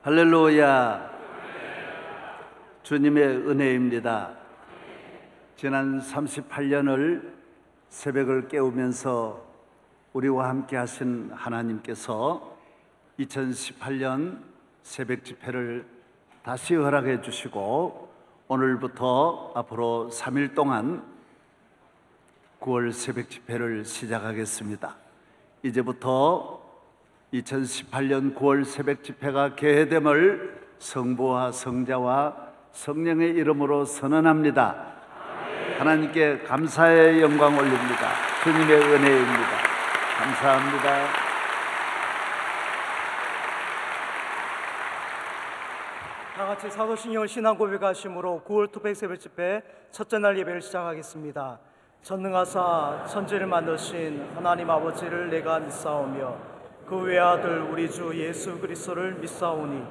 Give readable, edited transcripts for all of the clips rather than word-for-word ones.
할렐루야. 주님의 은혜입니다. 지난 38년을 새벽을 깨우면서 우리와 함께 하신 하나님께서 2018년 새벽 집회를 다시 허락해 주시고 오늘부터 앞으로 3일 동안 9월 새벽 집회를 시작하겠습니다. 이제부터 2018년 9월 새벽 집회가 개회됨을 성부와 성자와 성령의 이름으로 선언합니다. 하나님께 감사의 영광 올립니다. 주님의 은혜입니다. 감사합니다. 다 같이 사도신경을 신앙 고백하심으로 9월 토백 새벽 집회 첫째 날 예배를 시작하겠습니다. 전능하사 천지를 만드신 하나님 아버지를 내가 믿사오며 그 외아들 우리 주 예수 그리스도를 믿사오니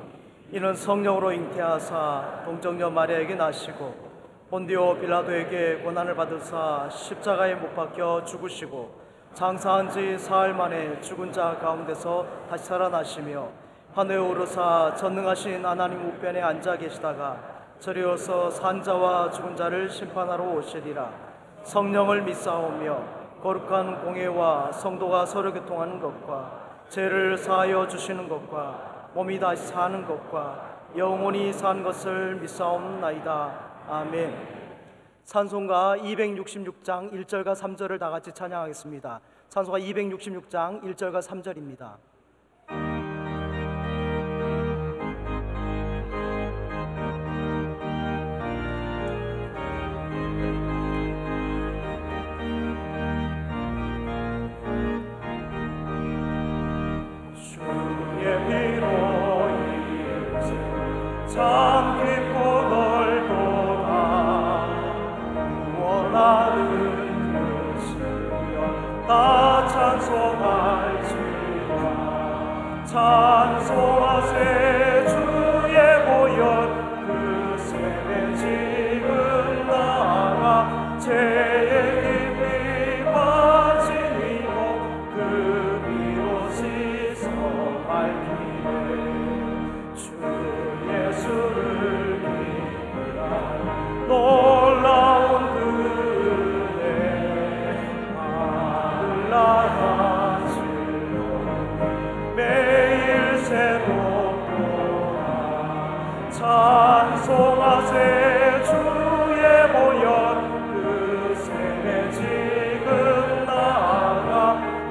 이는 성령으로 잉태하사 동정녀 마리아에게 나시고 본디오 빌라도에게 고난을 받으사 십자가에 못 박혀 죽으시고 장사한 지 사흘 만에 죽은 자 가운데서 다시 살아나시며 하늘에 오르사 전능하신 하나님 우편에 앉아 계시다가 저리어서 산 자와 죽은 자를 심판하러 오시리라. 성령을 믿사오며 거룩한 공예와 성도가 서로 교통하는 것과 죄를 사하여 주시는 것과 몸이 다시 사는 것과 영원히 산 것을 믿사옵나이다. 아멘. 찬송가 266장 1절과 3절을 다 같이 찬양하겠습니다. 찬송가 266장 1절과 3절입니다. 참 깊고 넓도다 구원하는 그 신령 다 찬송할지라. 찬송하세 주의 보혈 그 셈에 지은 나라 죄의 깊이 빠진 이목 그 위로 씻어갈 길에 주 예수를 믿으라. 놀라운 그 은혜 하늘나라 즐거움이 매일 새롭도다. 찬송하세 주의 보혈 그 셈에 지은 나라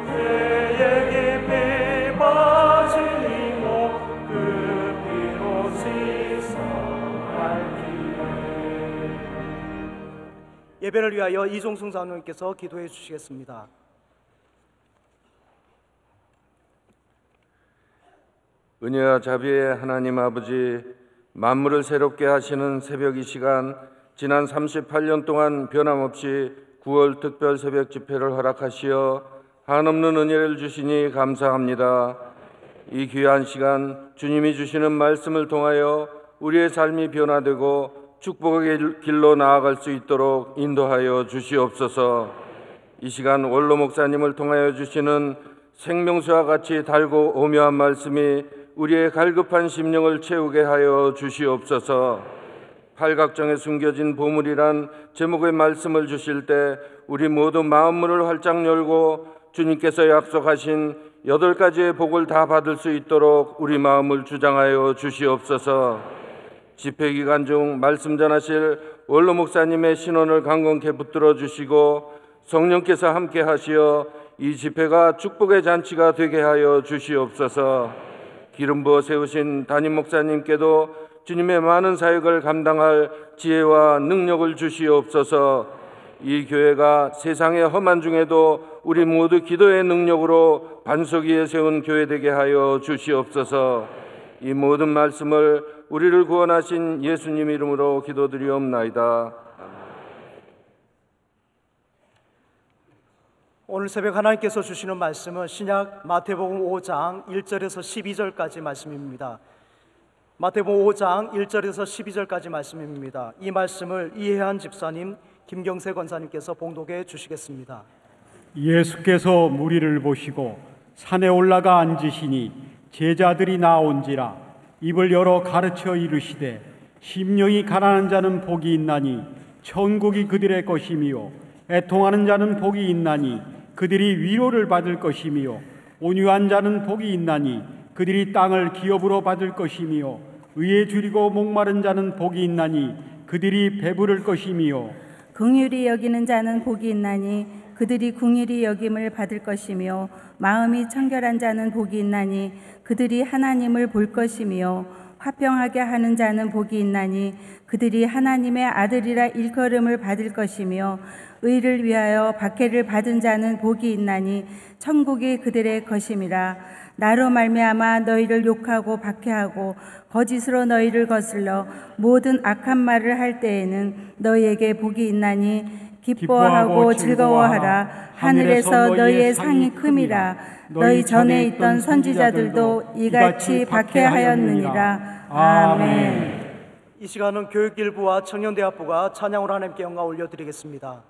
죄의 깊이 빠진 이목 그 피로 씻어갈 길에. 예배를 위하여 이종승 장로님께서 기도해 주시겠습니다. 은혜와 자비의 하나님 아버지, 만물을 새롭게 하시는 새벽 이 시간, 지난 38년 동안 변함없이 9월 특별 새벽 집회를 허락하시어 한없는 은혜를 주시니 감사합니다. 이 귀한 시간 주님이 주시는 말씀을 통하여 우리의 삶이 변화되고 축복의 길로 나아갈 수 있도록 인도하여 주시옵소서. 이 시간 원로 목사님을 통하여 주시는 생명수와 같이 달고 오묘한 말씀이 우리의 갈급한 심령을 채우게 하여 주시옵소서. 팔각정에 숨겨진 보물이란 제목의 말씀을 주실 때 우리 모두 마음문을 활짝 열고 주님께서 약속하신 8가지의 복을 다 받을 수 있도록 우리 마음을 주장하여 주시옵소서. 집회 기간 중 말씀 전하실 원로 목사님의 신원을 강건케 붙들어 주시고 성령께서 함께 하시어 이 집회가 축복의 잔치가 되게 하여 주시옵소서. 기름 부어 세우신 담임 목사님께도 주님의 많은 사역을 감당할 지혜와 능력을 주시옵소서. 이 교회가 세상의 험한 중에도 우리 모두 기도의 능력으로 반석 위에 세운 교회 되게 하여 주시옵소서. 이 모든 말씀을 우리를 구원하신 예수님 이름으로 기도드리옵나이다. 오늘 새벽 하나님께서 주시는 말씀은 신약 마태복음 5장 1절에서 12절까지 말씀입니다. 마태복음 5장 1절에서 12절까지 말씀입니다. 이 말씀을 이해한 집사님, 김경세 권사님께서 봉독해 주시겠습니다. 예수께서 무리를 보시고 산에 올라가 앉으시니 제자들이 나온지라 입을 열어 가르쳐 이르시되 심령이 가난한 자는 복이 있나니 천국이 그들의 것이미요 애통하는 자는 복이 있나니 그들이 위로를 받을 것이미요 온유한 자는 복이 있나니 그들이 땅을 기업으로 받을 것이미요 의에 줄이고 목마른 자는 복이 있나니 그들이 배부를 것이미요 긍휼히 여기는 자는 복이 있나니 그들이 긍휼히 여김을 받을 것이며 마음이 청결한 자는 복이 있나니 그들이 하나님을 볼 것이며 화평하게 하는 자는 복이 있나니 그들이 하나님의 아들이라 일컬음을 받을 것이며 의를 위하여 박해를 받은 자는 복이 있나니 천국이 그들의 것임이라. 나로 말미암아 너희를 욕하고 박해하고 거짓으로 너희를 거슬러 모든 악한 말을 할 때에는 너희에게 복이 있나니 기뻐하고 즐거워하라. 하늘에서 너희의 상이 큼이라. 너희 전에 있던 선지자들도 이같이 박해하였느니라. 아멘. 이 시간은 교육일부와 청년대학부가 찬양으로 하나님께 영광 올려드리겠습니다.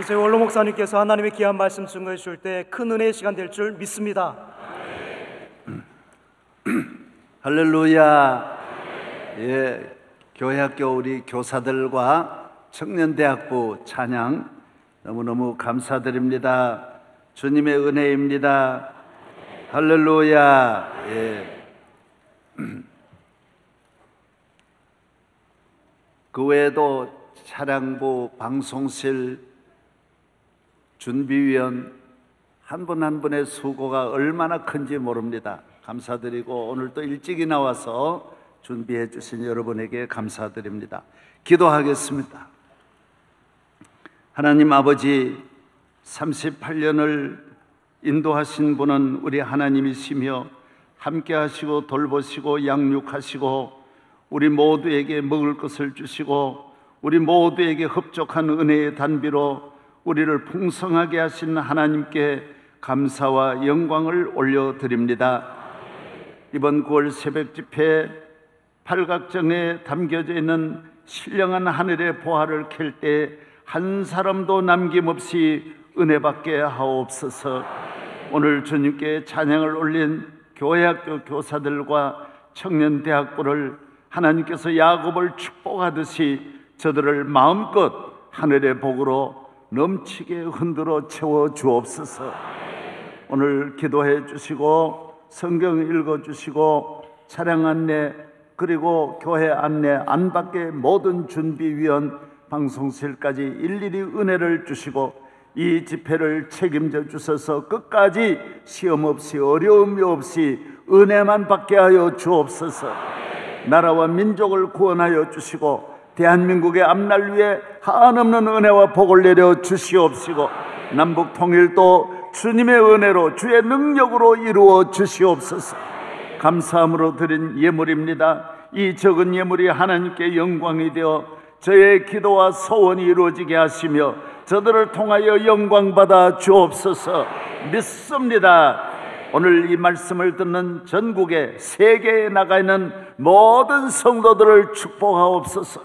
이제 원로 목사님께서 하나님의 귀한 말씀 증거해 주실 때 큰 은혜의 시간 될 줄 믿습니다. 할렐루야. 예, 교회학교 우리 교사들과 청년대학부 찬양 너무너무 감사드립니다. 주님의 은혜입니다. 할렐루야. 예. 그 외에도 차량부, 방송실, 준비위원 한 분 한 분의 수고가 얼마나 큰지 모릅니다. 감사드리고 오늘 또 일찍이 나와서 준비해 주신 여러분에게 감사드립니다. 기도하겠습니다. 하나님 아버지, 38년을 인도하신 분은 우리 하나님이시며 함께 하시고 돌보시고 양육하시고 우리 모두에게 먹을 것을 주시고 우리 모두에게 흡족한 은혜의 단비로 우리를 풍성하게 하신 하나님께 감사와 영광을 올려드립니다. 이번 9월 새벽 집회 팔각정에 담겨져 있는 신령한 하늘의 보화를 켤 때 한 사람도 남김없이 은혜 받게 하옵소서. 오늘 주님께 찬양을 올린 교회학교 교사들과 청년대학부를 하나님께서 야곱을 축복하듯이 저들을 마음껏 하늘의 복으로 넘치게 흔들어 채워 주옵소서. 오늘 기도해 주시고 성경 읽어 주시고 차량 안내 그리고 교회 안내 안팎의 모든 준비위원 방송실까지 일일이 은혜를 주시고 이 집회를 책임져 주셔서 끝까지 시험 없이 어려움이 없이 은혜만 받게 하여 주옵소서. 나라와 민족을 구원하여 주시고 대한민국의 앞날 위에 한없는 은혜와 복을 내려 주시옵시고 남북 통일도 주님의 은혜로 주의 능력으로 이루어 주시옵소서. 감사함으로 드린 예물입니다. 이 적은 예물이 하나님께 영광이 되어 저의 기도와 소원이 이루어지게 하시며 저들을 통하여 영광받아 주옵소서. 믿습니다. 오늘 이 말씀을 듣는 전국에 세계에 나가 있는 모든 성도들을 축복하옵소서.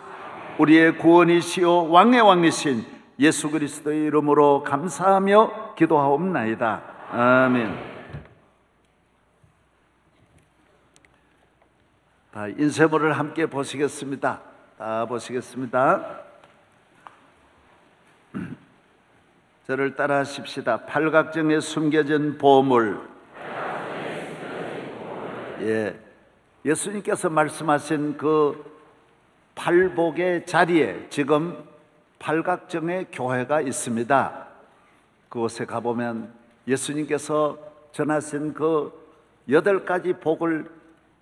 우리의 구원이시요 왕의 왕이신 예수 그리스도의 이름으로 감사하며 기도하옵나이다. 아멘. 다 인쇄물을 함께 보시겠습니다. 다 보시겠습니다. 저를 따라 하십시다. 팔각정에 숨겨진 보물. 예, 예수님께서 말씀하신 그 팔복의 자리에 지금 팔각정의 교회가 있습니다. 그곳에 가보면 예수님께서 전하신 그 8가지 복을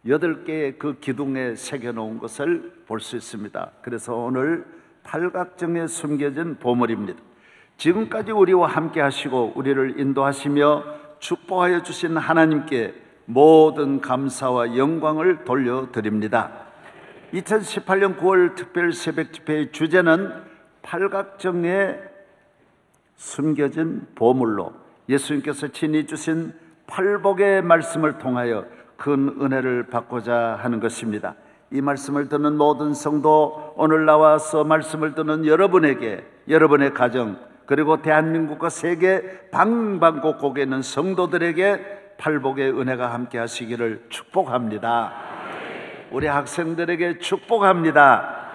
8개의 그 기둥에 새겨놓은 것을 볼 수 있습니다. 그래서 오늘 팔각정에 숨겨진 보물입니다. 지금까지 우리와 함께 하시고 우리를 인도하시며 축복하여 주신 하나님께 모든 감사와 영광을 돌려드립니다. 2018년 9월 특별 새벽 집회의 주제는 팔각정에 숨겨진 보물로 예수님께서 친히 주신 팔복의 말씀을 통하여 큰 은혜를 받고자 하는 것입니다. 이 말씀을 듣는 모든 성도, 오늘 나와서 말씀을 듣는 여러분에게, 여러분의 가정, 그리고 대한민국과 세계 방방곡곡에 있는 성도들에게 팔복의 은혜가 함께 하시기를 축복합니다. 우리 학생들에게 축복합니다.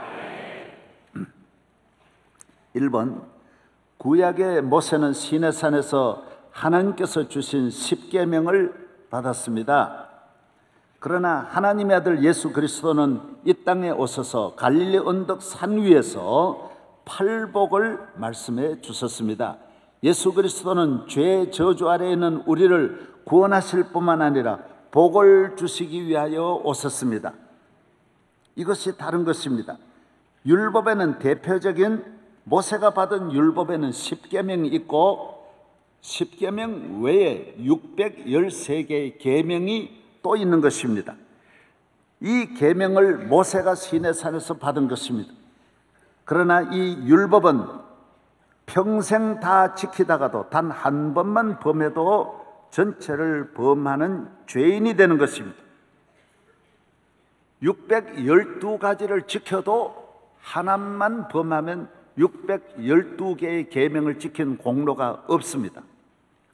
1번, 구약의 모세는 시내산에서 하나님께서 주신 10계명을 받았습니다. 그러나 하나님의 아들 예수 그리스도는 이 땅에 오셔서 갈릴리 언덕 산 위에서 팔복을 말씀해 주셨습니다. 예수 그리스도는 죄의 저주 아래에 있는 우리를 구원하실 뿐만 아니라 복을 주시기 위하여 오셨습니다. 이것이 다른 것입니다. 율법에는 대표적인 모세가 받은 율법에는 10계명이 있고 10계명 외에 613개의 계명이 또 있는 것입니다. 이 계명을 모세가 시내산에서 받은 것입니다. 그러나 이 율법은 평생 다 지키다가도 단 한 번만 범해도 전체를 범하는 죄인이 되는 것입니다. 612가지를 지켜도 하나만 범하면 612개의 계명을 지킨 공로가 없습니다.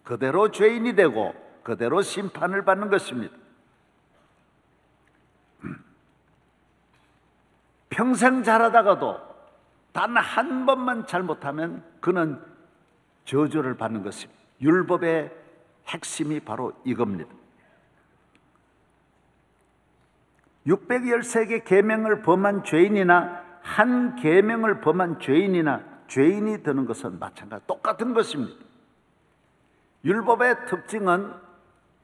그대로 죄인이 되고 그대로 심판을 받는 것입니다. 평생 잘하다가도 단 한 번만 잘못하면 그는 저주를 받는 것입니다. 율법의 핵심이 바로 이겁니다. 613개 계명을 범한 죄인이나 한 계명을 범한 죄인이나 죄인이 되는 것은 마찬가지 똑같은 것입니다. 율법의 특징은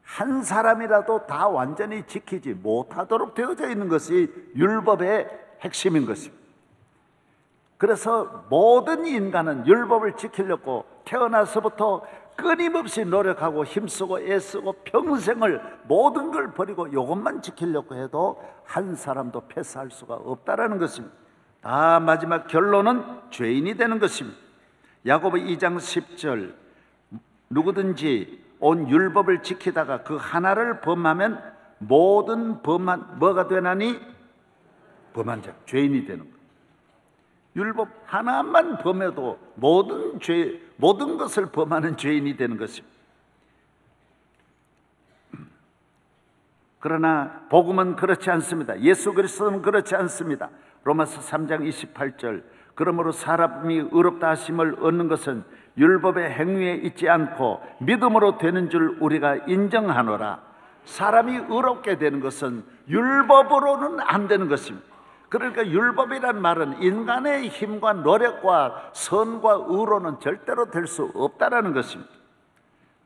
한 사람이라도 다 완전히 지키지 못하도록 되어져 있는 것이 율법의 핵심인 것입니다. 그래서 모든 인간은 율법을 지키려고 태어나서부터 끊임없이 노력하고 힘쓰고 애쓰고 평생을 모든 걸 버리고 이것만 지키려고 해도 한 사람도 패스할 수가 없다라는 것입니다. 다 마지막 결론은 죄인이 되는 것입니다. 야고보 2장 10절, 누구든지 온 율법을 지키다가 그 하나를 범하면 모든 범한 뭐가 되나니? 범한 자, 죄인이 되는 것. 율법 하나만 범해도 모든 것을 범하는 죄인이 되는 것입니다. 그러나 복음은 그렇지 않습니다. 예수 그리스도는 그렇지 않습니다. 로마서 3장 28절, 그러므로 사람이 의롭다 하심을 얻는 것은 율법의 행위에 있지 않고 믿음으로 되는 줄 우리가 인정하노라. 사람이 의롭게 되는 것은 율법으로는 안 되는 것입니다. 그러니까 율법이란 말은 인간의 힘과 노력과 선과 의로는 절대로 될 수 없다라는 것입니다.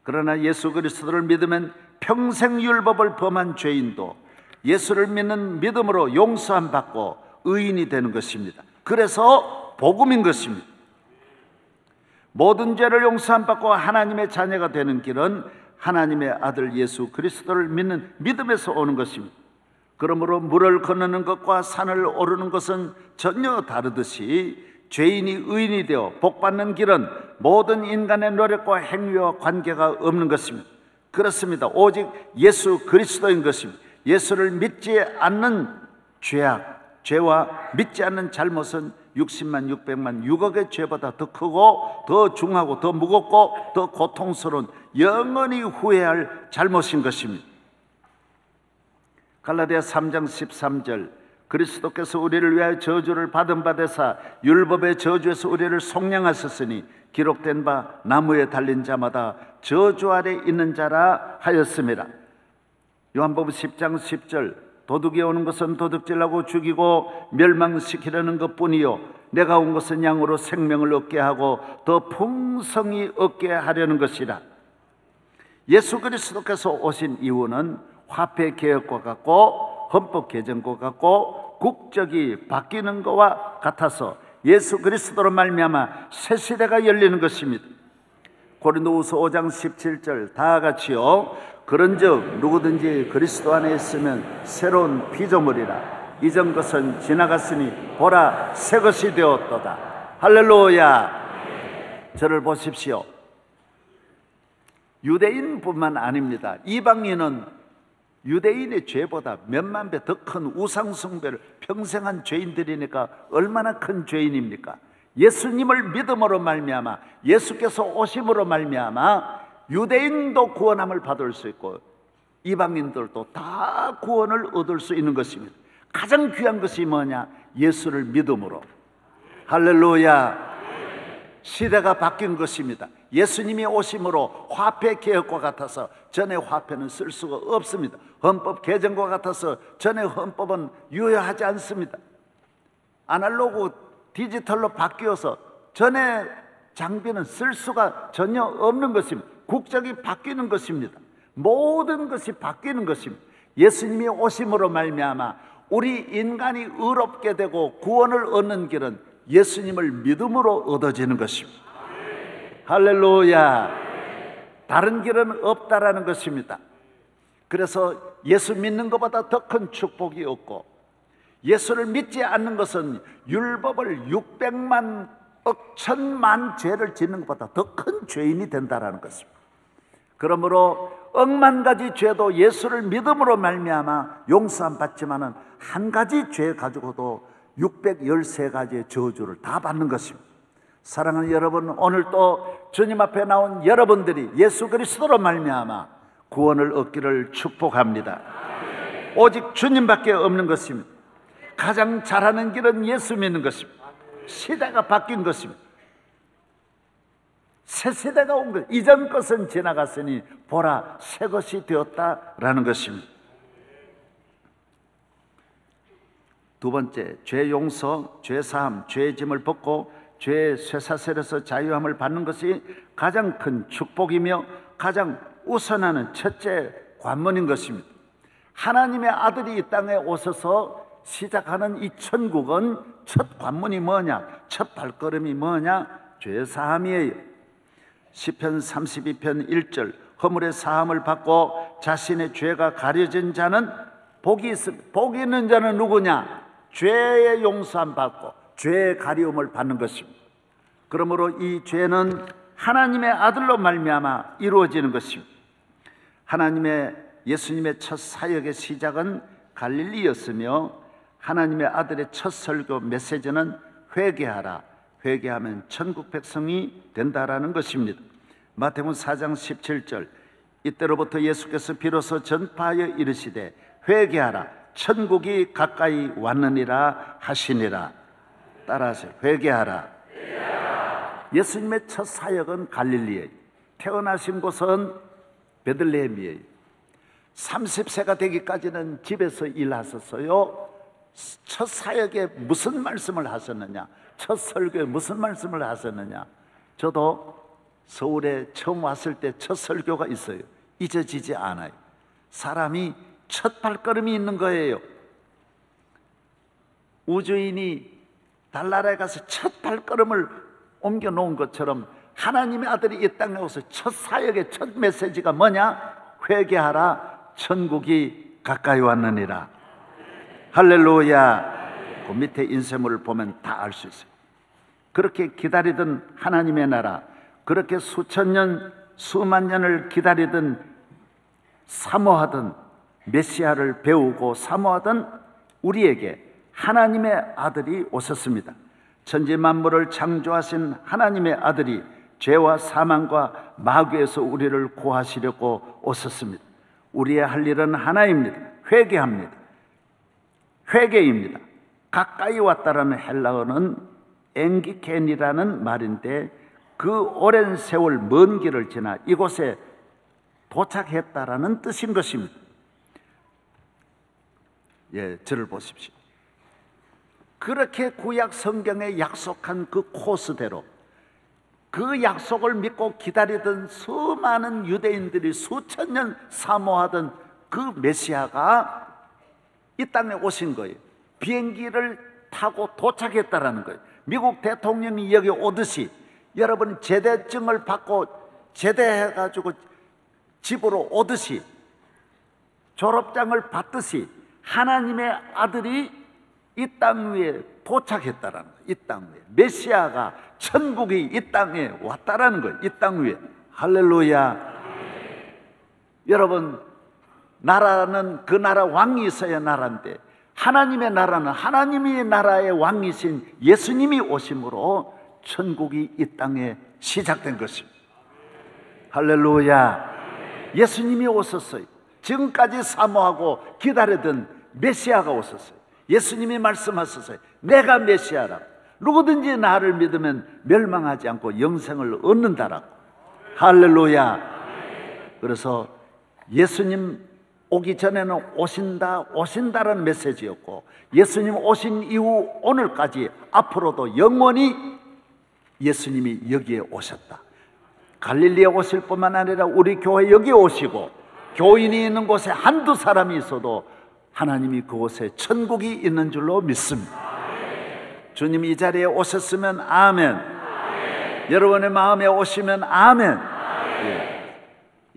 그러나 예수 그리스도를 믿으면 평생 율법을 범한 죄인도 예수를 믿는 믿음으로 용서함 받고 의인이 되는 것입니다. 그래서 복음인 것입니다. 모든 죄를 용서함 받고 하나님의 자녀가 되는 길은 하나님의 아들 예수 그리스도를 믿는 믿음에서 오는 것입니다. 그러므로 물을 건너는 것과 산을 오르는 것은 전혀 다르듯이 죄인이 의인이 되어 복받는 길은 모든 인간의 노력과 행위와 관계가 없는 것입니다. 그렇습니다. 오직 예수 그리스도인 것입니다. 예수를 믿지 않는 죄와 믿지 않는 잘못은 60만 600만 6억의 죄보다 더 크고 더 중하고 더 무겁고 더 고통스러운 영원히 후회할 잘못인 것입니다. 갈라디아 3장 13절, 그리스도께서 우리를 위하여 저주를 받은 바 되사 율법의 저주에서 우리를 속량하셨으니 기록된 바 나무에 달린 자마다 저주 아래 있는 자라 하였습니다. 요한복음 10장 10절, 도둑이 오는 것은 도둑질하고 죽이고 멸망시키려는 것뿐이요 내가 온 것은 양으로 생명을 얻게 하고 더 풍성히 얻게 하려는 것이라. 예수 그리스도께서 오신 이유는 화폐 개혁과 같고 헌법 개정과 같고 국적이 바뀌는 것과 같아서 예수 그리스도로 말미암아 새 시대가 열리는 것입니다. 고린도후서 5장 17절, 다 같이요. 그런즉 누구든지 그리스도 안에 있으면 새로운 피조물이라. 이전 것은 지나갔으니 보라 새 것이 되었도다. 할렐루야. 저를 보십시오. 유대인뿐만 아닙니다. 이방인은 유대인의 죄보다 몇만 배 더 큰 우상숭배를 평생 한 죄인들이니까 얼마나 큰 죄인입니까? 예수님을 믿음으로 말미암아 예수께서 오심으로 말미암아 유대인도 구원함을 받을 수 있고 이방인들도 다 구원을 얻을 수 있는 것입니다. 가장 귀한 것이 뭐냐? 예수를 믿음으로. 할렐루야. 시대가 바뀐 것입니다. 예수님이 오심으로 화폐 개혁과 같아서 전에 화폐는 쓸 수가 없습니다. 헌법 개정과 같아서 전에 헌법은 유효하지 않습니다. 아날로그 디지털로 바뀌어서 전에 장비는 쓸 수가 전혀 없는 것입니다. 국적이 바뀌는 것입니다. 모든 것이 바뀌는 것입니다. 예수님이 오심으로 말미암아 우리 인간이 의롭게 되고 구원을 얻는 길은 예수님을 믿음으로 얻어지는 것입니다. 할렐루야. 다른 길은 없다라는 것입니다. 그래서 예수 믿는 것보다 더 큰 축복이 없고 예수를 믿지 않는 것은 율법을 600만 억 천만 죄를 짓는 것보다 더 큰 죄인이 된다라는 것입니다. 그러므로 억만 가지 죄도 예수를 믿음으로 말미암아 용서함 받지만은 한 가지 죄 가지고도 613가지의 저주를 다 받는 것입니다. 사랑하는 여러분, 오늘 또 주님 앞에 나온 여러분들이 예수 그리스도로 말미암아 구원을 얻기를 축복합니다. 오직 주님밖에 없는 것입니다. 가장 잘하는 길은 예수 믿는 것입니다. 시대가 바뀐 것입니다. 새 시대가 온 것, 이전 것은 지나갔으니 보라 새 것이 되었다라는 것입니다. 두 번째, 죄 용서, 죄 사함, 죄의 짐을 벗고 죄의 쇠사슬에서 자유함을 받는 것이 가장 큰 축복이며 가장 우선하는 첫째 관문인 것입니다. 하나님의 아들이 이 땅에 오셔서 시작하는 이 천국은 첫 관문이 뭐냐? 첫 발걸음이 뭐냐? 죄 사함이에요. 시편 32편 1절, 허물의 사함을 받고 자신의 죄가 가려진 자는 복이 있습니다. 복이 있는 자는 누구냐? 죄의 용서함 받고 죄의 가리움을 받는 것입니다. 그러므로 이 죄는 하나님의 아들로 말미암아 이루어지는 것입니다. 예수님의 첫 사역의 시작은 갈릴리였으며 하나님의 아들의 첫 설교 메시지는 회개하라. 회개하면 천국 백성이 된다라는 것입니다. 마태복음 4장 17절, 이때로부터 예수께서 비로소 전파하여 이르시되 회개하라 천국이 가까이 왔느니라 하시니라. 따라하세요. 회개하라. 예수님의 첫 사역은 갈릴리예요. 태어나신 곳은 베들레헴이에요. 30세가 되기까지는 집에서 일하셨어요. 첫 사역에 무슨 말씀을 하셨느냐, 첫 설교에 무슨 말씀을 하셨느냐. 저도 서울에 처음 왔을 때 첫 설교가 있어요. 잊어지지 않아요. 사람이 첫 발걸음이 있는 거예요. 우주인이 달나라에 가서 첫 발걸음을 옮겨 놓은 것처럼 하나님의 아들이 이 땅에 와서 첫 사역의 첫 메시지가 뭐냐? 회개하라 천국이 가까이 왔느니라. 할렐루야. 그 밑에 인쇄물을 보면 다 알 수 있어요. 그렇게 기다리던 하나님의 나라, 그렇게 수천 년 수만 년을 기다리던, 사모하던 메시아를 배우고 사모하던 우리에게 하나님의 아들이 오셨습니다. 천지 만물을 창조하신 하나님의 아들이 죄와 사망과 마귀에서 우리를 구하시려고 오셨습니다. 우리의 할 일은 하나입니다. 회개합니다. 회개입니다. 가까이 왔다라는 헬라어는 엥기켄이라는 말인데, 그 오랜 세월 먼 길을 지나 이곳에 도착했다라는 뜻인 것입니다. 예, 저를 보십시오. 그렇게 구약 성경에 약속한 그 코스대로, 그 약속을 믿고 기다리던 수많은 유대인들이 수천 년 사모하던 그 메시아가 이 땅에 오신 거예요. 비행기를 타고 도착했다라는 거예요. 미국 대통령이 여기 오듯이 여러분 제대증을 받고 제대해가지고 집으로 오듯이, 졸업장을 받듯이 하나님의 아들이 이 땅 위에 도착했다라는 거예요. 이 땅 위에 메시아가, 천국이 이 땅에 왔다라는 거예요. 이 땅 위에. 할렐루야. 여러분, 나라는 그 나라 왕이 있어야 나라인데, 하나님의 나라는 하나님의 나라의 왕이신 예수님이 오심으로 천국이 이 땅에 시작된 것입니다. 할렐루야. 예수님이 오셨어요. 지금까지 사모하고 기다리던 메시아가 오셨어요. 예수님이 말씀하셨어요. 내가 메시아라고. 누구든지 나를 믿으면 멸망하지 않고 영생을 얻는다라고. 할렐루야. 그래서 예수님 오기 전에는 오신다라는 메시지였고, 예수님 오신 이후 오늘까지 앞으로도 영원히 예수님이 여기에 오셨다. 갈릴리에 오실 뿐만 아니라 우리 교회 여기에 오시고, 교인이 있는 곳에 한두 사람이 있어도 하나님이 그곳에 천국이 있는 줄로 믿습니다. 주님 이 자리에 오셨으면 아멘. 여러분의 마음에 오시면 아멘.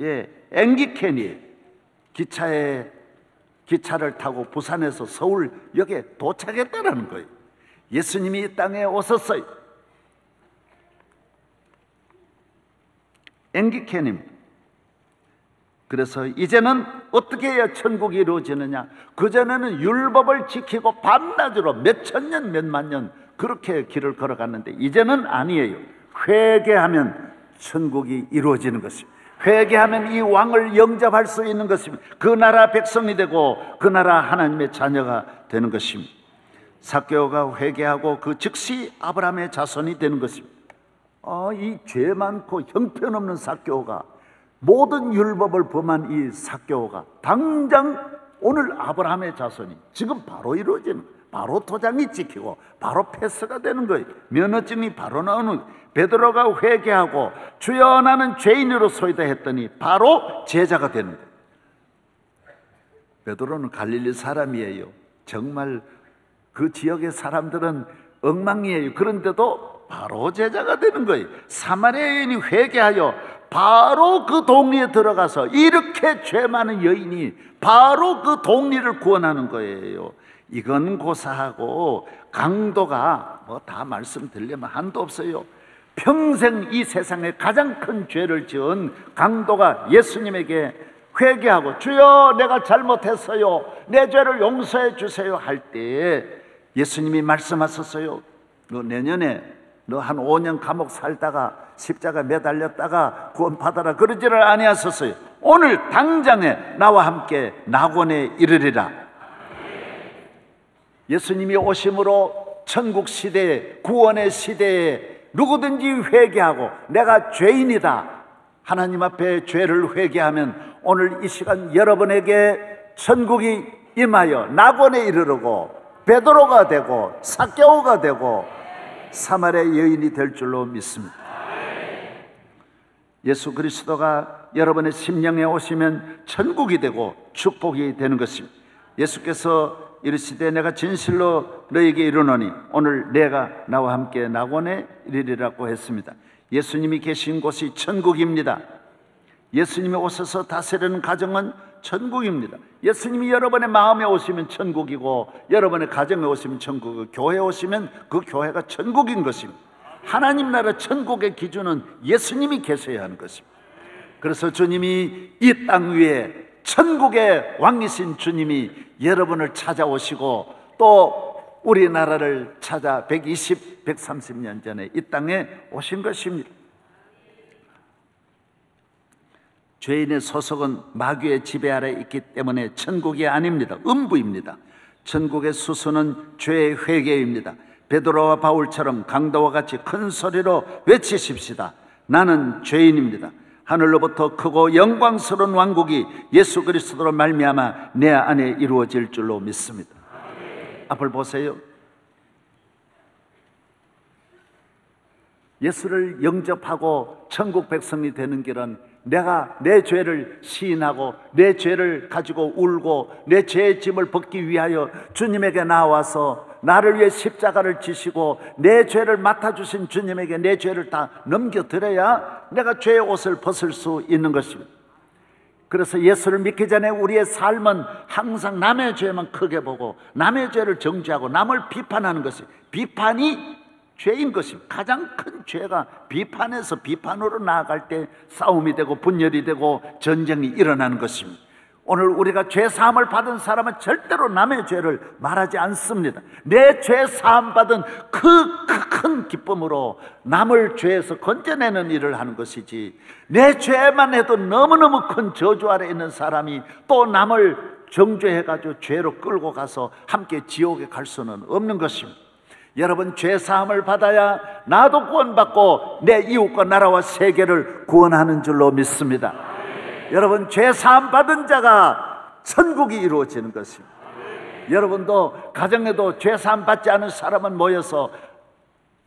예, 엥기켄이 기차를 타고 부산에서 서울역에 도착했다는 거예요. 예수님이 이 땅에 오셨어요. 엥기켄입니다. 그래서 이제는 어떻게 해야 천국이 이루어지느냐? 그전에는 율법을 지키고 밤낮으로 몇천 년, 몇만 년 그렇게 길을 걸어갔는데, 이제는 아니에요. 회개하면 천국이 이루어지는 것입니다. 회개하면 이 왕을 영접할 수 있는 것입니다. 그 나라 백성이 되고 그 나라 하나님의 자녀가 되는 것입니다. 삭개오가 회개하고 그 즉시 아브라함의 자손이 되는 것입니다. 이 죄 많고 형편없는 삭개오가, 모든 율법을 범한 이 삭개오가 당장 오늘 아브라함의 자손이 지금 바로 이루어지는, 바로 도장이 찍히고 바로 패스가 되는 거예요. 면허증이 바로 나오는 거예요. 베드로가 회개하고 주여 나는 죄인으로소이다 했더니 바로 제자가 되는 거예요. 베드로는 갈릴리 사람이에요. 정말 그 지역의 사람들은 엉망이에요. 그런데도 바로 제자가 되는 거예요. 사마리아 여인이 회개하여 바로 그 동리에 들어가서 이렇게 죄 많은 여인이 바로 그 동리를 구원하는 거예요. 이건 고사하고 강도가 뭐 다 말씀드리려면 한도 없어요. 평생 이 세상에 가장 큰 죄를 지은 강도가 예수님에게 회개하고 주여 내가 잘못했어요, 내 죄를 용서해 주세요 할 때 예수님이 말씀하셨어요. 너 내년에 너 한 5년 감옥 살다가 십자가 매달렸다가 구원받아라 그러지를 아니하셨어요. 오늘 당장에 나와 함께 낙원에 이르리라. 예수님이 오심으로 천국 시대에, 구원의 시대에 누구든지 회개하고 내가 죄인이다, 하나님 앞에 죄를 회개하면 오늘 이 시간 여러분에게 천국이 임하여 낙원에 이르르고 베드로가 되고 삭개오가 되고 사마리아 여인이 될 줄로 믿습니다. 예수 그리스도가 여러분의 심령에 오시면 천국이 되고 축복이 되는 것입니다. 예수께서 이르시되 내가 진실로 너에게 이르노니 오늘 내가 나와 함께 낙원에 이르리라고 했습니다. 예수님이 계신 곳이 천국입니다. 예수님이 오셔서 다스리는 가정은 천국입니다. 예수님이 여러분의 마음에 오시면 천국이고 여러분의 가정에 오시면 천국이고 교회에 오시면 그 교회가 천국인 것입니다. 하나님 나라 천국의 기준은 예수님이 계셔야 하는 것입니다. 그래서 주님이 이 땅 위에 천국의 왕이신 주님이 여러분을 찾아오시고 또 우리나라를 찾아 130년 전에 이 땅에 오신 것입니다. 죄인의 소속은 마귀의 지배 아래 있기 때문에 천국이 아닙니다. 음부입니다. 천국의 수수는 죄의 회개입니다. 베드로와 바울처럼 강도와 같이 큰 소리로 외치십시다. 나는 죄인입니다. 하늘로부터 크고 영광스러운 왕국이 예수 그리스도로 말미암아 내 안에 이루어질 줄로 믿습니다. 앞을 보세요. 예수를 영접하고 천국 백성이 되는 길은 내가 내 죄를 시인하고 내 죄를 가지고 울고 내 죄의 짐을 벗기 위하여 주님에게 나와서 나를 위해 십자가를 지시고 내 죄를 맡아주신 주님에게 내 죄를 다 넘겨드려야 내가 죄의 옷을 벗을 수 있는 것입니다. 그래서 예수를 믿기 전에 우리의 삶은 항상 남의 죄만 크게 보고 남의 죄를 정죄하고 남을 비판하는 것이, 비판이 죄인 것입니다. 가장 큰 죄가 비판에서 비판으로 나아갈 때 싸움이 되고 분열이 되고 전쟁이 일어나는 것입니다. 오늘 우리가 죄 사함을 받은 사람은 절대로 남의 죄를 말하지 않습니다. 내 죄 사함 받은 그 큰 기쁨으로 남을 죄에서 건져내는 일을 하는 것이지, 내 죄만 해도 너무너무 큰 저주 아래 있는 사람이 또 남을 정죄해가지고 죄로 끌고 가서 함께 지옥에 갈 수는 없는 것입니다. 여러분, 죄 사함을 받아야 나도 구원받고 내 이웃과 나라와 세계를 구원하는 줄로 믿습니다. 여러분, 죄 사함 받은 자가 천국이 이루어지는 것입니다. 여러분도 가정에도 죄 사함 받지 않은 사람은 모여서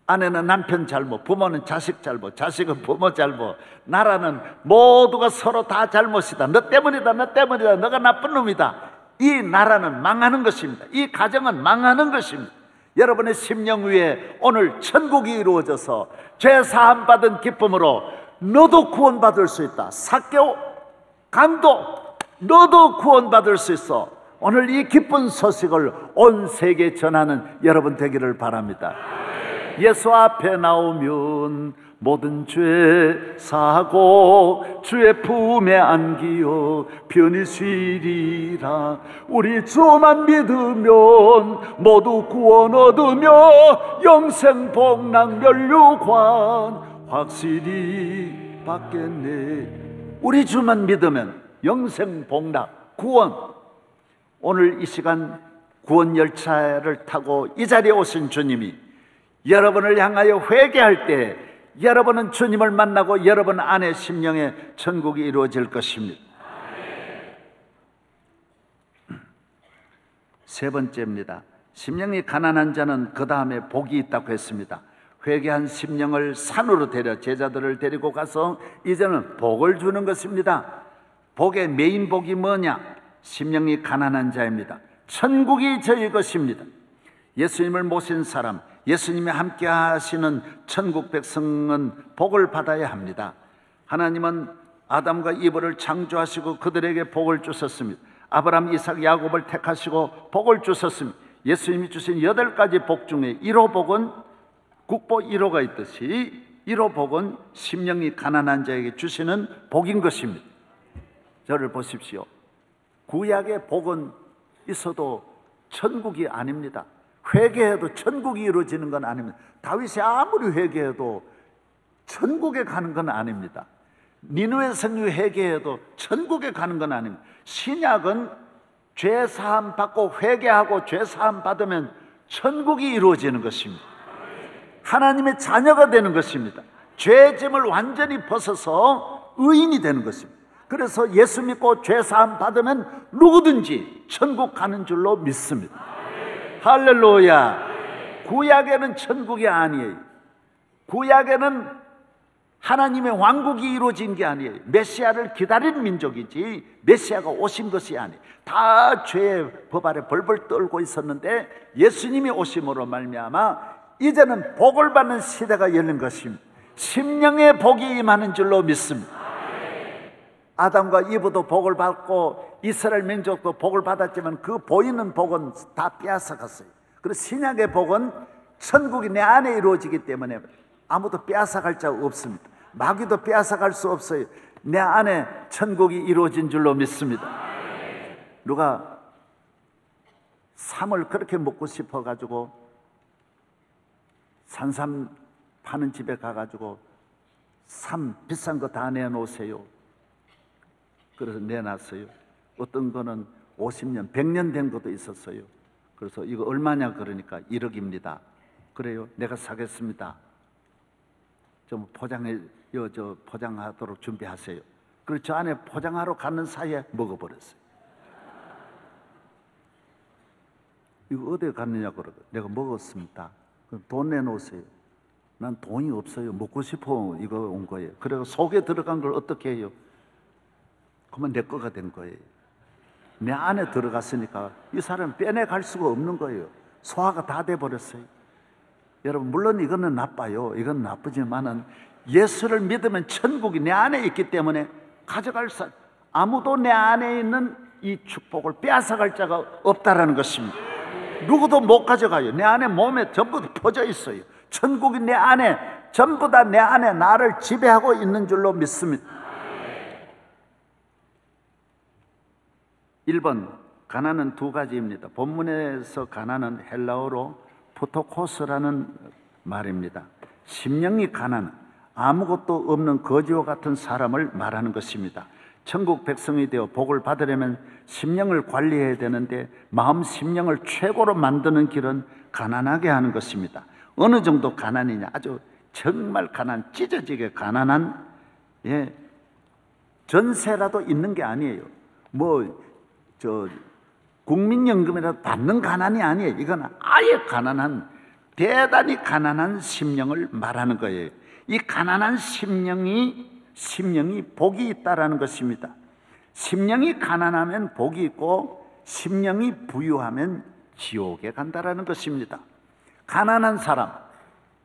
아내는 남편 잘못, 부모는 자식 잘못, 자식은 부모 잘못, 나라는 모두가 서로 다 잘못이다, 너 때문이다, 너 때문이다, 너가 나쁜 놈이다, 이 나라는 망하는 것입니다. 이 가정은 망하는 것입니다. 여러분의 심령 위에 오늘 천국이 이루어져서 죄 사함 받은 기쁨으로 너도 구원받을 수 있다. 삭개오, 강도, 너도 구원받을 수 있어. 오늘 이 기쁜 소식을 온 세계에 전하는 여러분 되기를 바랍니다. 예수 앞에 나오면 모든 죄 사하고 주의 품에 안기어 편히 쉬리라. 우리 주만 믿으면 모두 구원 얻으며 영생 복락 면류관 확실히 받겠네. 우리 주만 믿으면 영생 복락 구원. 오늘 이 시간 구원 열차를 타고 이 자리에 오신 주님이 여러분을 향하여 회개할 때 여러분은 주님을 만나고 여러분 안에 심령에 천국이 이루어질 것입니다. 세 번째입니다. 심령이 가난한 자는 그 다음에 복이 있다고 했습니다. 회개한 심령을 산으로 데려 제자들을 데리고 가서 이제는 복을 주는 것입니다. 복의 메인 복이 뭐냐? 심령이 가난한 자입니다. 천국이 저희 것입니다. 예수님을 모신 사람, 예수님이 함께 하시는 천국 백성은 복을 받아야 합니다. 하나님은 아담과 이브를 창조하시고 그들에게 복을 주셨습니다. 아브라함, 이삭, 야곱을 택하시고 복을 주셨습니다. 예수님이 주신 8가지 복 중에 1호 복은 국보 1호가 있듯이 1호 복은 심령이 가난한 자에게 주시는 복인 것입니다. 저를 보십시오. 구약의 복은 있어도 천국이 아닙니다. 회개해도 천국이 이루어지는 건 아닙니다. 다윗이 아무리 회개해도 천국에 가는 건 아닙니다. 니느웨 성이 회개해도 천국에 가는 건 아닙니다. 신약은 죄 사함 받고 회개하고 죄 사함 받으면 천국이 이루어지는 것입니다. 하나님의 자녀가 되는 것입니다. 죄 짐을 완전히 벗어서 의인이 되는 것입니다. 그래서 예수 믿고 죄 사함 받으면 누구든지 천국 가는 줄로 믿습니다. 할렐루야. 구약에는 천국이 아니에요. 구약에는 하나님의 왕국이 이루어진 게 아니에요. 메시아를 기다린 민족이지 메시아가 오신 것이 아니에요. 다 죄의 법 아래 벌벌 떨고 있었는데 예수님이 오심으로 말미암아 이제는 복을 받는 시대가 열린 것입니다. 심령의 복이 임하는 줄로 믿습니다. 아담과 이브도 복을 받고 이스라엘 민족도 복을 받았지만 그 보이는 복은 다 빼앗아갔어요. 그래서 신약의 복은 천국이 내 안에 이루어지기 때문에 아무도 빼앗아갈 자 없습니다. 마귀도 빼앗아갈 수 없어요. 내 안에 천국이 이루어진 줄로 믿습니다. 누가 삼을 그렇게 먹고 싶어가지고 산삼 파는 집에 가가지고 삼 비싼 거 다 내놓으세요. 그래서 내놨어요. 어떤 거는 50년, 100년 된 것도 있었어요. 그래서 이거 얼마냐 그러니까 1억입니다. 그래요? 내가 사겠습니다. 좀 포장하도록 준비하세요. 그리고 저 안에 포장하러 가는 사이에 먹어버렸어요. 이거 어디에 갔느냐 그러고 내가 먹었습니다. 그럼 돈 내놓으세요. 난 돈이 없어요. 먹고 싶어 이거 온 거예요. 그래서 속에 들어간 걸 어떻게 해요? 그러면 내 거가 된 거예요. 내 안에 들어갔으니까 이 사람은 빼내갈 수가 없는 거예요. 소화가 다 돼버렸어요. 여러분 물론 이거는 나빠요. 이건 나쁘지만은 예수를 믿으면 천국이 내 안에 있기 때문에 가져갈 사 아무도 내 안에 있는 이 축복을 빼앗아갈 자가 없다라는 것입니다. 누구도 못 가져가요. 내 안에 몸에 전부 퍼져 있어요. 천국이 내 안에 전부 다 내 안에 나를 지배하고 있는 줄로 믿습니다. 1번 가난은 두 가지입니다. 본문에서 가난은 헬라어로 푸토코스라는 말입니다. 심령이 가난, 아무것도 없는 거지와 같은 사람을 말하는 것입니다. 천국 백성이 되어 복을 받으려면 심령을 관리해야 되는데 마음 심령을 최고로 만드는 길은 가난하게 하는 것입니다. 어느 정도 가난이냐? 아주 정말 찢어지게 가난한 전세라도 있는 게 아니에요. 국민연금이라도 받는 가난이 아니에요. 이건 아예 가난한, 대단히 가난한 심령을 말하는 거예요. 이 가난한 심령이 복이 있다라는 것입니다. 심령이 가난하면 복이 있고 심령이 부유하면 지옥에 간다라는 것입니다. 가난한 사람,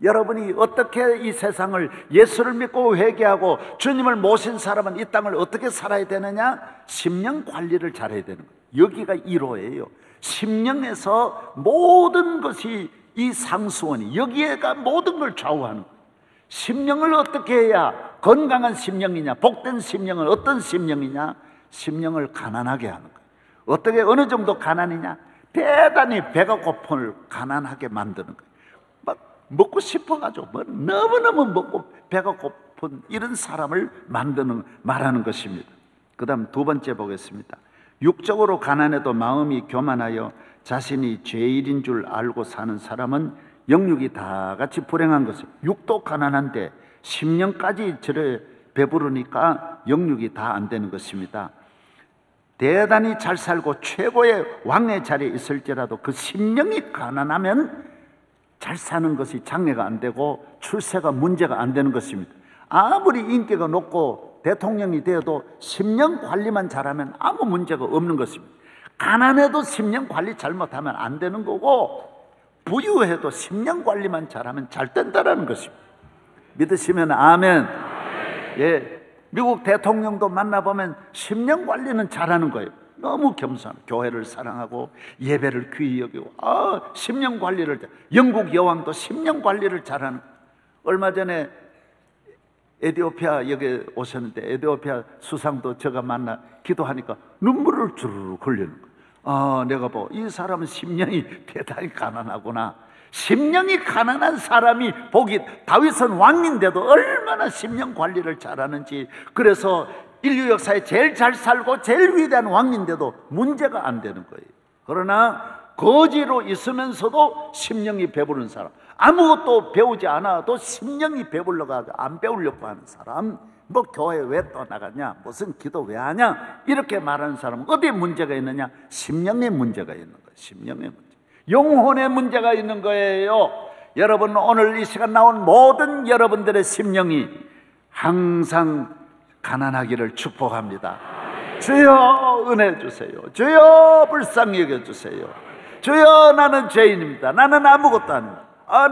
여러분이 어떻게 이 세상을 예수를 믿고 회개하고 주님을 모신 사람은 이 땅을 어떻게 살아야 되느냐? 심령 관리를 잘해야 되는 거예요. 여기가 1호예요. 심령에서 모든 것이 이 상수원이 여기에가 모든 걸 좌우하는 거예요. 심령을 어떻게 해야 건강한 심령이냐? 복된 심령은 어떤 심령이냐? 심령을 가난하게 하는 거예요. 어떻게 어느 정도 가난이냐? 대단히 배가 고픈을 가난하게 만드는 거예요. 막 먹고 싶어가지고 너무너무 먹고 배가 고픈 이런 사람을 말하는 것입니다. 그 다음 두 번째 보겠습니다. 육적으로 가난해도 마음이 교만하여 자신이 죄인인 줄 알고 사는 사람은 영육이 다 같이 불행한 것입니다. 육도 가난한데 심령까지 저래 배부르니까 영육이 다 안 되는 것입니다. 대단히 잘 살고 최고의 왕의 자리에 있을지라도 그 심령이 가난하면 잘 사는 것이 장래가 안 되고 출세가 문제가 안 되는 것입니다. 아무리 인기가 높고 대통령이 되어도 심령 관리만 잘하면 아무 문제가 없는 것입니다. 가난해도 심령 관리 잘못하면 안 되는 거고 부유해도 심령 관리만 잘하면 잘 된다는 것입니다. 믿으시면 아멘. 예, 미국 대통령도 만나보면 심령 관리는 잘하는 거예요. 너무 겸손하고 교회를 사랑하고 예배를 귀히 여기고 심령 관리를 영국 여왕도 심령 관리를 잘하는 거예요. 얼마 전에 에티오피아 여기 오셨는데 에티오피아 수상도 제가 만나 기도하니까 눈물을 주르륵 흘리는 거예요. 내가 이 사람은 심령이 대단히 가난하구나. 심령이 가난한 사람이 다윗은 왕인데도 얼마나 심령 관리를 잘하는지. 그래서 인류 역사에 제일 잘 살고 제일 위대한 왕인데도 문제가 안 되는 거예요. 그러나 거지로 있으면서도 심령이 배부른 사람, 아무것도 배우지 않아도 심령이 배불러가 안 배우려고 하는 사람, 교회 왜 또 나가냐, 무슨 기도 왜 하냐, 이렇게 말하는 사람은 어디에 문제가 있느냐? 심령에 문제가 있는 거예요. 심령의 문제, 영혼의 문제가 있는 거예요. 여러분, 오늘 이 시간 나온 모든 여러분들의 심령이 항상 가난하기를 축복합니다. 주여 은혜 주세요. 주여 불쌍히 여겨주세요. 주여 나는 죄인입니다. 나는 아무것도 아닙니다.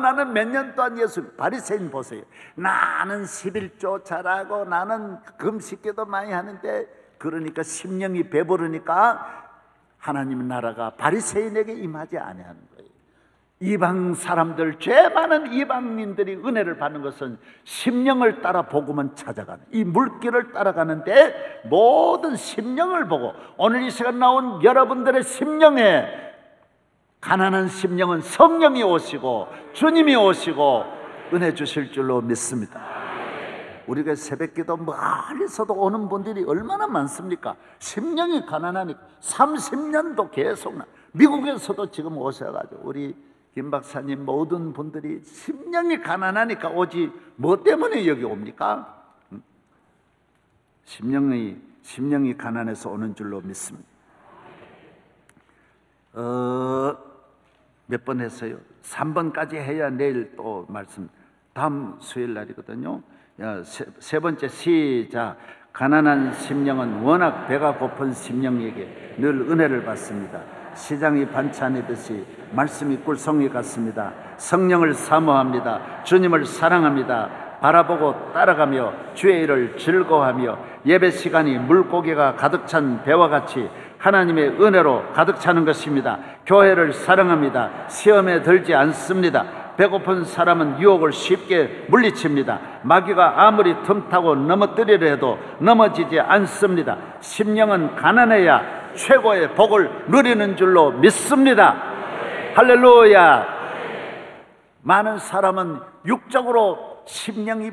나는 몇 년 동안 예수, 바리새인 보세요. 나는 11조 잘하고 나는 금식기도 많이 하는데, 그러니까 심령이 배부르니까 하나님 나라가 바리새인에게 임하지 아니하는 거예요. 이방 사람들, 죄 많은 이방인들이 은혜를 받는 것은 심령을 따라 복음은 찾아가는, 이 물길을 따라가는데 모든 심령을 보고, 오늘 이 시간 나온 여러분들의 심령에 가난한 심령은 성령이 오시고 주님이 오시고 은혜 주실 줄로 믿습니다. 우리가 새벽기도 멀리서도 오는 분들이 얼마나 많습니까? 심령이 가난하니까 30년도 계속 미국에서도 지금 오셔가지고 우리 김 박사님 모든 분들이 심령이 가난하니까 오지 뭐 때문에 여기 옵니까? 심령이 가난해서 오는 줄로 믿습니다. 몇 번 했어요? 3번까지 해야 내일 또 말씀, 다음 수요일 날이거든요. 세 번째 시작. 가난한 심령은 워낙 배가 고픈 심령에게 늘 은혜를 받습니다. 시장이 반찬이듯이 말씀이 꿀송이 같습니다. 성령을 사모합니다. 주님을 사랑합니다. 바라보고 따라가며 주의 일을 즐거워하며 예배 시간이 물고기가 가득 찬 배와 같이 하나님의 은혜로 가득 차는 것입니다. 교회를 사랑합니다. 시험에 들지 않습니다. 배고픈 사람은 유혹을 쉽게 물리칩니다. 마귀가 아무리 틈타고 넘어뜨리려 해도 넘어지지 않습니다. 심령은 가난해야 최고의 복을 누리는 줄로 믿습니다. 할렐루야. 많은 사람은 육적으로 심령이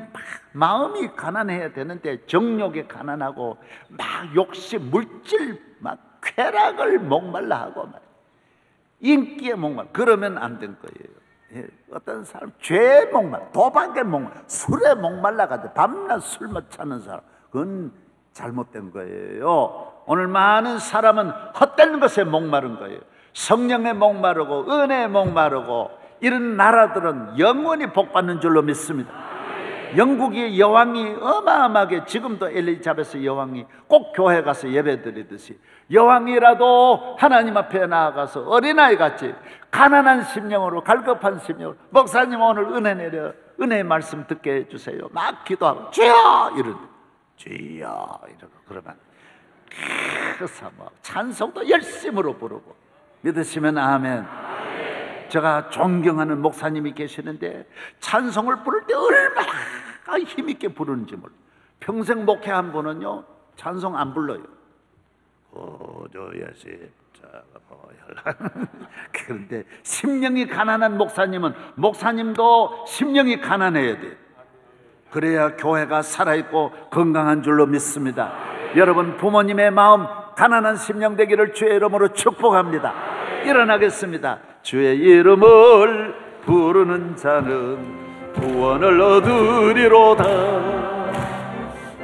마음이 가난해야 되는데 정욕에 가난하고 막 욕심, 물질, 막 쾌락을 목말라 하고 인기에 목말라. 그러면 안 된 거예요. 어떤 사람 죄에 목말라, 도박에 목말라, 술에 목말라가지고 밤낮 술 못 찾는 사람, 그건 잘못된 거예요. 오늘 많은 사람은 헛된 것에 목마른 거예요. 성령에 목마르고 은혜에 목마르고, 이런 나라들은 영원히 복받는 줄로 믿습니다. 영국의 여왕이 어마어마하게, 지금도 엘리자베스 여왕이 꼭 교회 가서 예배 드리듯이 여왕이라도 하나님 앞에 나아가서 어린아이 같이 가난한 심령으로, 갈급한 심령으로, 목사님 오늘 은혜 내려, 은혜의 말씀 듣게 해주세요, 막 기도하고 주여 이러고, 주여 이러고, 그러면 그래서 찬송도 열심으로 부르고, 믿으시면 아멘. 제가 존경하는 목사님이 계시는데 찬송을 부를 때 얼마나 힘있게 부르는지 몰라요. 평생 목회한 분은요 찬송 안 불러요. 그런데 심령이 가난한 목사님은, 목사님도 심령이 가난해야 돼요. 그래야 교회가 살아있고 건강한 줄로 믿습니다. 여러분, 부모님의 마음 가난한 심령 되기를 주의 이름으로 축복합니다. 일어나겠습니다. 주의 이름을 부르는 자는 구원을 얻으리로다.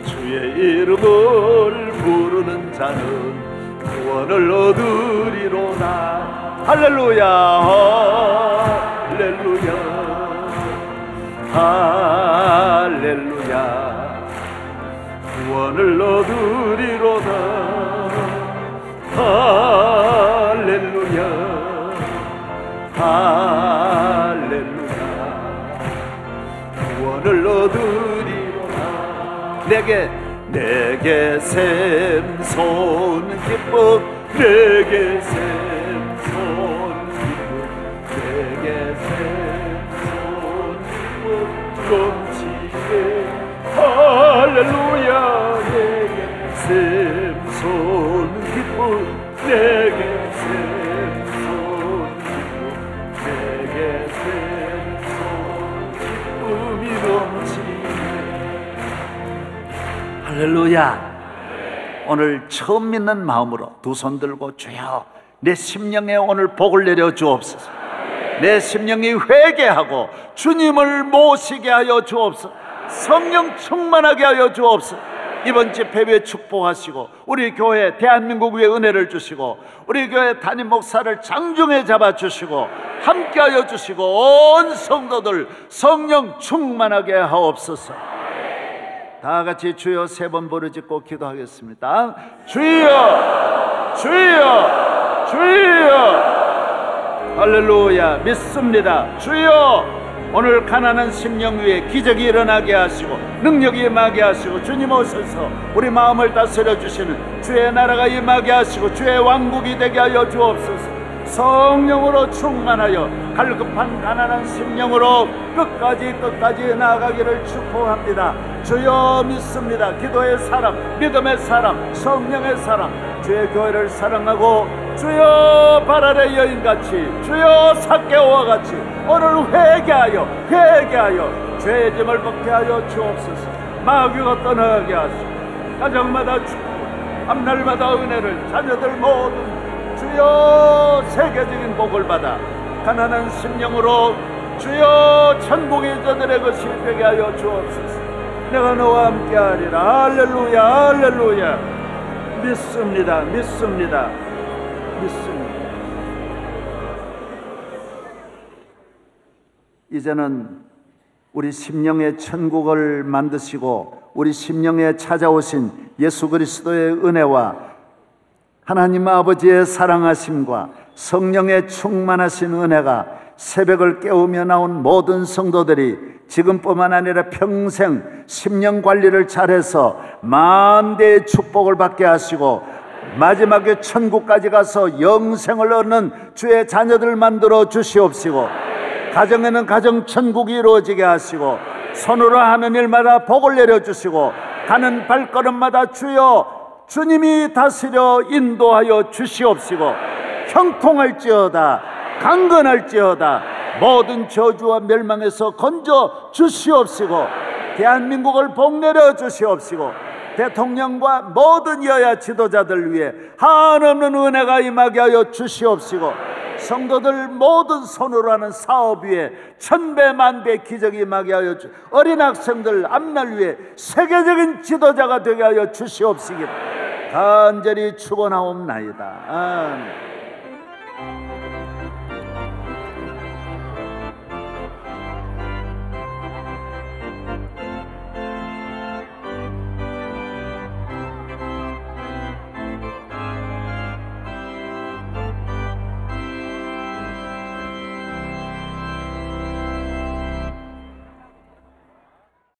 주의 이름을 부르는 자는 구원을 얻으리로다. 할렐루야, 할렐루야, 할렐루야. 구원을 얻으리로다. 할렐루야, 할렐루야. 구원을 얻으리로다. 내게 샘솟는 기쁨, 내게 샘솟는 기쁨, 내게 샘솟는 기쁨 넘치게. 할렐루야. 내게 샘솟는 기쁨, 내게 샘솟는 할렐루야. 오늘 처음 믿는 마음으로 두 손 들고 주여 내 심령에 오늘 복을 내려 주옵소서. 내 심령이 회개하고 주님을 모시게 하여 주옵소서. 성령 충만하게 하여 주옵소서. 이번 집회에 축복하시고 우리 교회 대한민국 위에 은혜를 주시고 우리 교회 담임 목사를 장중에 잡아주시고 함께하여 주시고 온 성도들 성령 충만하게 하옵소서. 다 같이 주여 세 번 부르짖고 기도하겠습니다. 주여 주여 주여. 할렐루야. 믿습니다. 주여 오늘 가난한 심령 위에 기적이 일어나게 하시고 능력이 임하게 하시고 주님 오셔서 우리 마음을 다스려 주시는 주의 나라가 임하게 하시고 주의 왕국이 되게 하여 주옵소서. 성령으로 충만하여 갈급한 가난한 심령으로 끝까지 나아가기를 축복합니다. 주여 믿습니다. 기도의 사람, 믿음의 사람, 성령의 사람, 주의 교회를 사랑하고 주여 바랄의 여인같이 주여 삭개오와 같이 오늘 회개하여 죄의 짐을 벗게 하여 주옵소서. 마귀가 떠나게 하시고 가정마다 축복, 앞날마다 은혜를 자녀들 모든 주여 세계적인 복을 받아 가난한 심령으로 주여 천국의 저들의 것이 되게 하여 주옵소서. 내가 너와 함께하리라. 할렐루야 할렐루야. 믿습니다. 믿습니다. 믿습니다. 이제는 우리 심령의 천국을 만드시고 우리 심령에 찾아오신 예수 그리스도의 은혜와 하나님 아버지의 사랑하심과 성령의 충만하신 은혜가 새벽을 깨우며 나온 모든 성도들이 지금뿐만 아니라 평생 심령 관리를 잘해서 만대의 축복을 받게 하시고 마지막에 천국까지 가서 영생을 얻는 주의 자녀들 만들어 주시옵시고 가정에는 가정 천국이 이루어지게 하시고 손으로 하는 일마다 복을 내려주시고 가는 발걸음마다 주여 주님이 다스려 인도하여 주시옵시고 형통할지어다 강건할지어다 모든 저주와 멸망에서 건져 주시옵시고 대한민국을 복내려 주시옵시고 대통령과 모든 여야 지도자들 위해 한없는 은혜가 임하게 하여 주시옵시고 성도들 모든 손으로 하는 사업 위에 천배 만배 기적이 임하게 하여 어린 학생들 앞날 위해 세계적인 지도자가 되게 하여 주시옵시기를 간절히 축원하옵나이다. 아멘.